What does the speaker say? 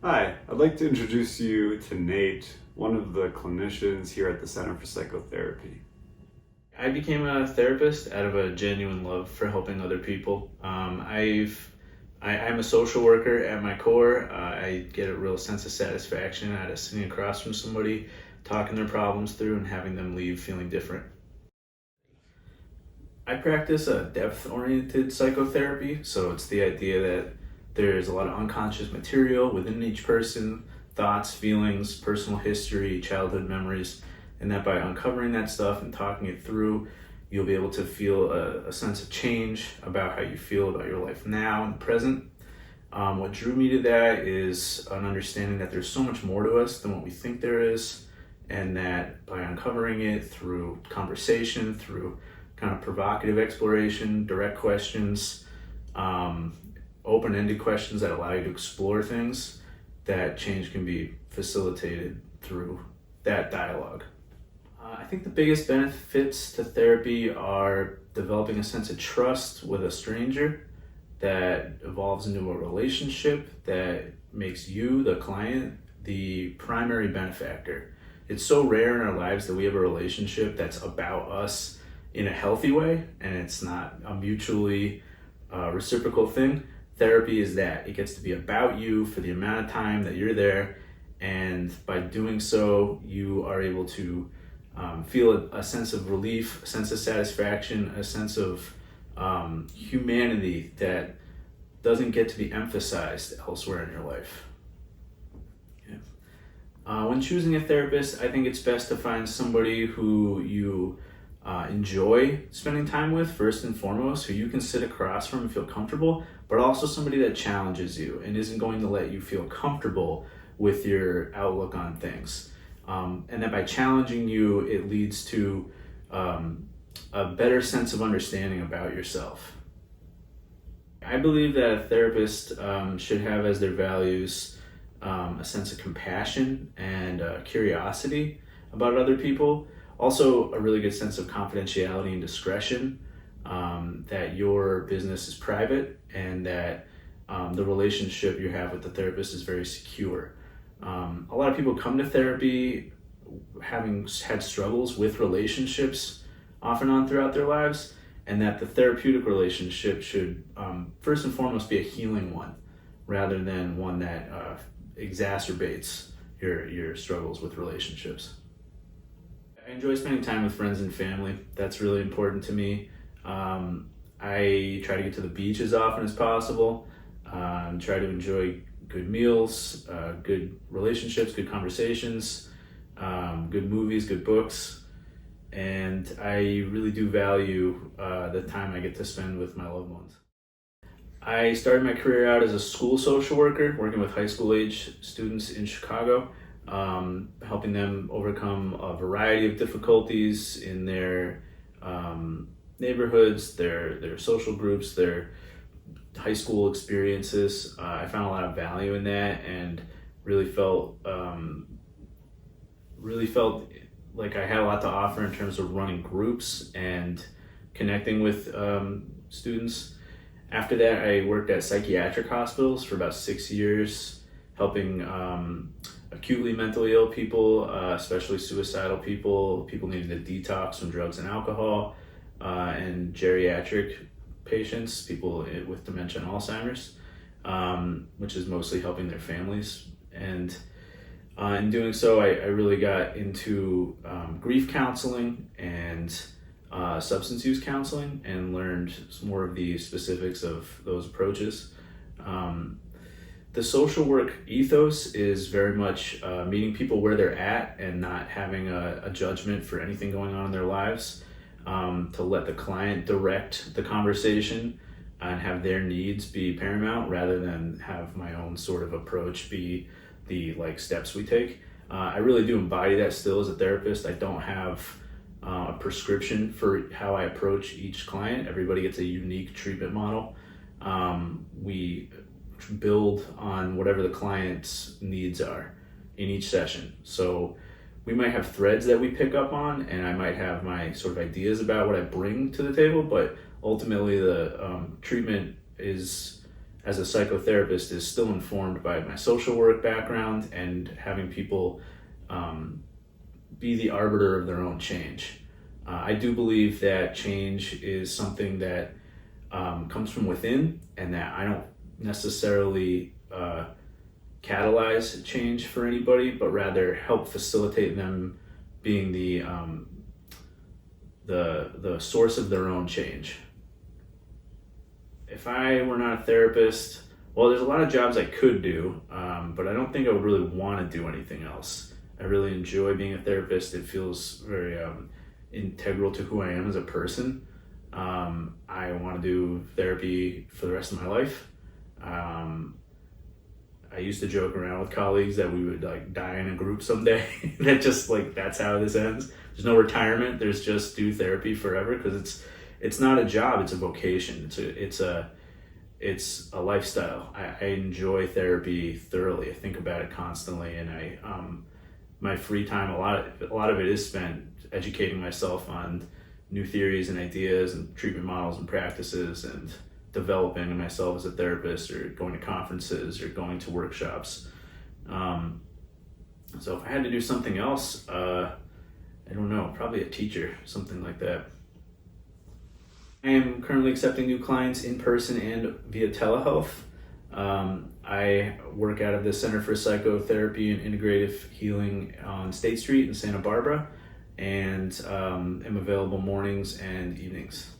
Hi, I'd like to introduce you to Nate, one of the clinicians here at the Center for Psychotherapy. I became a therapist out of a genuine love for helping other people. I'm a social worker at my core. I get a real sense of satisfaction out of sitting across from somebody, talking their problems through, and having them leave feeling different. I practice a depth-oriented psychotherapy, so it's the idea that there's a lot of unconscious material within each person, thoughts, feelings, personal history, childhood memories, and that by uncovering that stuff and talking it through, you'll be able to feel a sense of change about how you feel about your life now and present. What drew me to that is an understanding that there's so much more to us than what we think there is, and that by uncovering it through conversation, through kind of provocative exploration, direct questions, open-ended questions that allow you to explore things, that change can be facilitated through that dialogue. I think the biggest benefits to therapy are developing a sense of trust with a stranger that evolves into a relationship that makes you, the client, the primary benefactor. It's so rare in our lives that we have a relationship that's about us in a healthy way, and it's not a mutually reciprocal thing. Therapy is that. It gets to be about you for the amount of time that you're there, and by doing so, you are able to feel a sense of relief, a sense of satisfaction, a sense of humanity that doesn't get to be emphasized elsewhere in your life. When choosing a therapist, I think it's best to find somebody who you enjoy spending time with, first and foremost, who you can sit across from and feel comfortable, but also somebody that challenges you and isn't going to let you feel comfortable with your outlook on things. And that by challenging you, it leads to a better sense of understanding about yourself. I believe that a therapist should have as their values a sense of compassion and curiosity about other people. Also, a really good sense of confidentiality and discretion, that your business is private and that the relationship you have with the therapist is very secure. A lot of people come to therapy having had struggles with relationships off and on throughout their lives, and that the therapeutic relationship should first and foremost be a healing one rather than one that exacerbates your struggles with relationships. I enjoy spending time with friends and family. That's really important to me. I try to get to the beach as often as possible, try to enjoy good meals, good relationships, good conversations, good movies, good books, and I really do value the time I get to spend with my loved ones. I started my career out as a school social worker, working with high school age students in Chicago, helping them overcome a variety of difficulties in their neighborhoods, their social groups, their high school experiences. I found a lot of value in that and really felt like I had a lot to offer in terms of running groups and connecting with students. After that, I worked at psychiatric hospitals for about 6 years, helping acutely mentally ill people, especially suicidal people needing to detox from drugs and alcohol, and geriatric patients, people with dementia and Alzheimer's, which is mostly helping their families. And in doing so, I really got into grief counseling and substance use counseling and learned more of the specifics of those approaches. The social work ethos is very much meeting people where they're at and not having a judgment for anything going on in their lives, to let the client direct the conversation and have their needs be paramount rather than have my own sort of approach be the steps we take. I really do embody that still as a therapist. I don't have a prescription for how I approach each client. Everybody gets a unique treatment model. We build on whatever the client's needs are in each session. So we might have threads that we pick up on, and I might have my sort of ideas about what I bring to the table, but ultimately the treatment is as a psychotherapist is still informed by my social work background and having people be the arbiter of their own change. I do believe that change is something that comes from within, and that I don't necessarily catalyze change for anybody, but rather help facilitate them being the source of their own change. If I were not a therapist, well, there's a lot of jobs I could do, but I don't think I would really want to do anything else. I really enjoy being a therapist. It feels very integral to who I am as a person. I want to do therapy for the rest of my life. I used to joke around with colleagues that we would like die in a group someday. That just like, that's how this ends. There's no retirement. There's just do therapy forever, because it's not a job. It's a vocation. It's a lifestyle. I enjoy therapy thoroughly. I think about it constantly, and my free time, a lot of it is spent educating myself on new theories and ideas and treatment models and practices, and developing myself as a therapist, or going to conferences or going to workshops. So if I had to do something else, I don't know, probably a teacher, something like that. I am currently accepting new clients in person and via telehealth. I work out of the Center for Psychotherapy and Integrative Healing on State Street in Santa Barbara, and am available mornings and evenings.